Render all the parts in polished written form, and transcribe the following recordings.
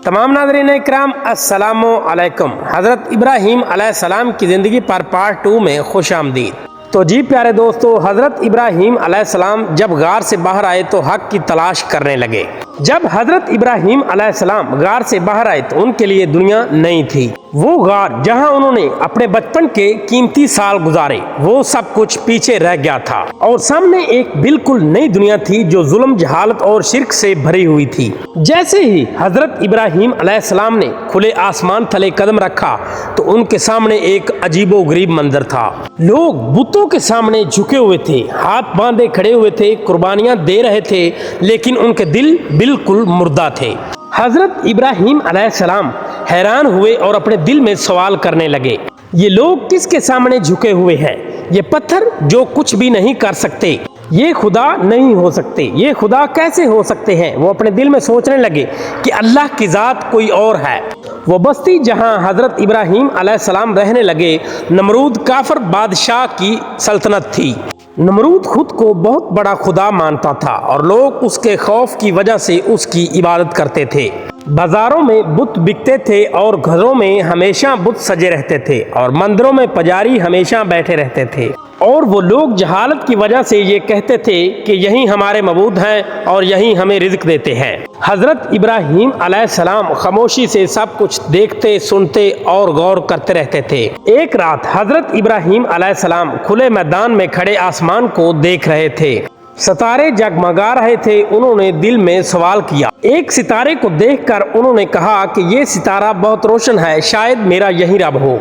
تمام ناظرین اکرام السلام علیکم۔ حضرت ابراہیم علیہ السلام کی زندگی پر پارٹ 2 میں خوش آمدید۔ تو جی پیارے دوستو، حضرت ابراہیم علیہ السلام جب غار سے باہر آئے تو حق کی تلاش کرنے لگے۔ جب حضرت ابراہیم علیہ السلام غار سے باہر آئے تو ان کے لیے دنیا نئی تھی۔ وہ غار جہاں انہوں نے اپنے بچپن کے قیمتی سال گزارے، وہ سب کچھ پیچھے رہ گیا تھا اور سامنے ایک بالکل نئی دنیا تھی جو ظلم، جہالت اور شرک سے بھری ہوئی تھی۔ جیسے ہی حضرت ابراہیم علیہ السلام نے کھلے آسمان تلے قدم رکھا تو ان کے سامنے ایک عجیب و غریب منظر تھا۔ لوگ بتوں کے سامنے جھکے ہوئے تھے، ہاتھ باندھے کھڑے ہوئے تھے، قربانیاں دے رہے تھے، لیکن ان کے دل بالکل مردہ تھے۔ حضرت ابراہیم علیہ السلام حیران ہوئے اور اپنے دل میں سوال کرنے لگے، یہ لوگ کس کے سامنے جھکے ہوئے ہیں؟ یہ پتھر جو کچھ بھی نہیں کر سکتے، یہ خدا نہیں ہو سکتے، یہ خدا کیسے ہو سکتے ہیں؟ وہ اپنے دل میں سوچنے لگے کہ اللہ کی ذات کوئی اور ہے۔ وہ بستی جہاں حضرت ابراہیم علیہ السلام رہنے لگے، نمرود کافر بادشاہ کی سلطنت تھی۔ نمرود خود کو بہت بڑا خدا مانتا تھا اور لوگ اس کے خوف کی وجہ سے اس کی عبادت کرتے تھے۔ بازاروں میں بت بکتے تھے اور گھروں میں ہمیشہ بت سجے رہتے تھے اور مندروں میں پجاری ہمیشہ بیٹھے رہتے تھے، اور وہ لوگ جہالت کی وجہ سے یہ کہتے تھے کہ یہی ہمارے معبود ہیں اور یہی ہمیں رزق دیتے ہیں۔ حضرت ابراہیم علیہ السلام خاموشی سے سب کچھ دیکھتے، سنتے اور غور کرتے رہتے تھے۔ ایک رات حضرت ابراہیم علیہ السلام کھلے میدان میں کھڑے آسمان کو دیکھ رہے تھے۔ ستارے جگمگا رہے تھے۔ انہوں نے دل میں سوال کیا۔ ایک ستارے کو دیکھ کر انہوں نے کہا کہ یہ ستارہ بہت روشن ہے، شاید میرا یہی رب ہو۔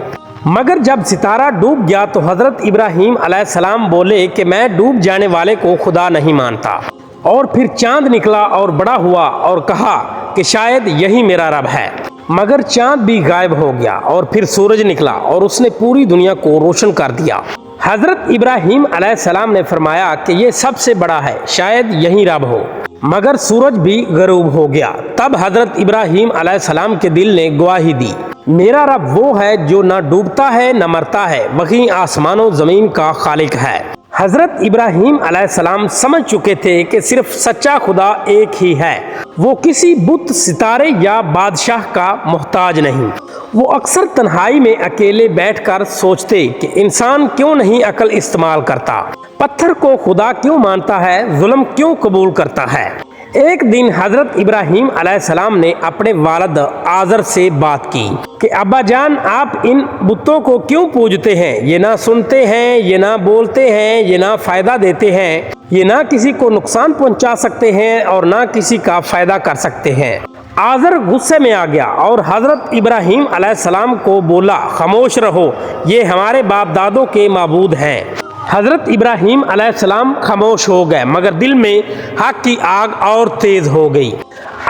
مگر جب ستارہ ڈوب گیا تو حضرت ابراہیم علیہ السلام بولے کہ میں ڈوب جانے والے کو خدا نہیں مانتا۔ اور پھر چاند نکلا اور بڑا ہوا اور کہا کہ شاید یہی میرا رب ہے۔ مگر چاند بھی غائب ہو گیا اور پھر سورج نکلا اور اس نے پوری دنیا کو روشن کر دیا۔ حضرت ابراہیم علیہ السلام نے فرمایا کہ یہ سب سے بڑا ہے، شاید یہی رب ہو۔ مگر سورج بھی غروب ہو گیا۔ تب حضرت ابراہیم علیہ السلام کے دل نے گواہی دی، میرا رب وہ ہے جو نہ ڈوبتا ہے نہ مرتا ہے، وہی آسمان و زمین کا خالق ہے۔ حضرت ابراہیم علیہ السلام سمجھ چکے تھے کہ صرف سچا خدا ایک ہی ہے، وہ کسی بت، ستارے یا بادشاہ کا محتاج نہیں۔ وہ اکثر تنہائی میں اکیلے بیٹھ کر سوچتے کہ انسان کیوں نہیں عقل استعمال کرتا، پتھر کو خدا کیوں مانتا ہے، ظلم کیوں قبول کرتا ہے۔ ایک دن حضرت ابراہیم علیہ السلام نے اپنے والد آزر سے بات کی کہ ابا جان، آپ ان بتوں کو کیوں پوجتے ہیں؟ یہ نہ سنتے ہیں، یہ نہ بولتے ہیں، یہ نہ فائدہ دیتے ہیں، یہ نہ کسی کو نقصان پہنچا سکتے ہیں اور نہ کسی کا فائدہ کر سکتے ہیں۔ آزر غصے میں آ گیا اور حضرت ابراہیم علیہ السلام کو بولا، خاموش رہو، یہ ہمارے باپ دادوں کے معبود ہیں۔ حضرت ابراہیم علیہ السلام خاموش ہو گئے، مگر دل میں حق کی آگ اور تیز ہو گئی۔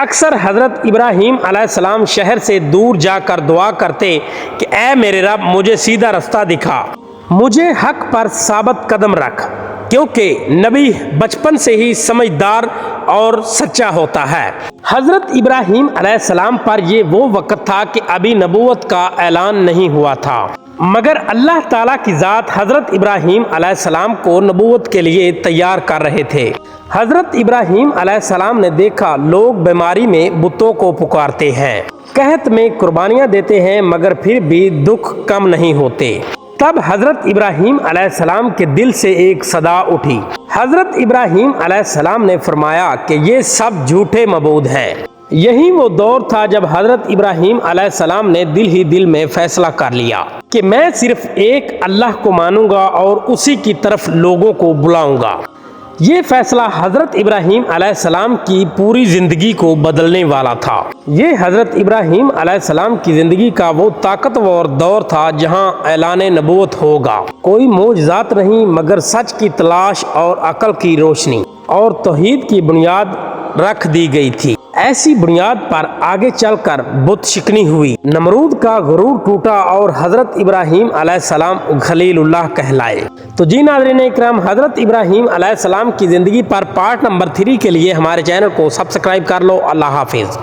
اکثر حضرت ابراہیم علیہ السلام شہر سے دور جا کر دعا کرتے کہ اے میرے رب، مجھے سیدھا رستہ دکھا، مجھے حق پر ثابت قدم رکھ، کیونکہ نبی بچپن سے ہی سمجھدار اور سچا ہوتا ہے۔ حضرت ابراہیم علیہ السلام پر یہ وہ وقت تھا کہ ابھی نبوت کا اعلان نہیں ہوا تھا، مگر اللہ تعالیٰ کی ذات حضرت ابراہیم علیہ السلام کو نبوت کے لیے تیار کر رہے تھے۔ حضرت ابراہیم علیہ السلام نے دیکھا لوگ بیماری میں بتوں کو پکارتے ہیں، قحط میں قربانیاں دیتے ہیں، مگر پھر بھی دکھ کم نہیں ہوتے۔ تب حضرت ابراہیم علیہ السلام کے دل سے ایک صدا اٹھی۔ حضرت ابراہیم علیہ السلام نے فرمایا کہ یہ سب جھوٹے معبود ہیں۔ یہی وہ دور تھا جب حضرت ابراہیم علیہ السلام نے دل ہی دل میں فیصلہ کر لیا کہ میں صرف ایک اللہ کو مانوں گا اور اسی کی طرف لوگوں کو بلاؤں گا۔ یہ فیصلہ حضرت ابراہیم علیہ السلام کی پوری زندگی کو بدلنے والا تھا۔ یہ حضرت ابراہیم علیہ السلام کی زندگی کا وہ طاقتور دور تھا جہاں اعلان نبوت ہوگا۔ کوئی معجزات نہیں، مگر سچ کی تلاش اور عقل کی روشنی اور توحید کی بنیاد رکھ دی گئی تھی۔ ایسی بنیاد پر آگے چل کر بت شکنی ہوئی، نمرود کا غرور ٹوٹا اور حضرت ابراہیم علیہ السلام خلیل اللہ کہلائے۔ تو جی ناظرین اکرام، حضرت ابراہیم علیہ السلام کی زندگی پر پارٹ نمبر 3 کے لیے ہمارے چینل کو سبسکرائب کر لو۔ اللہ حافظ۔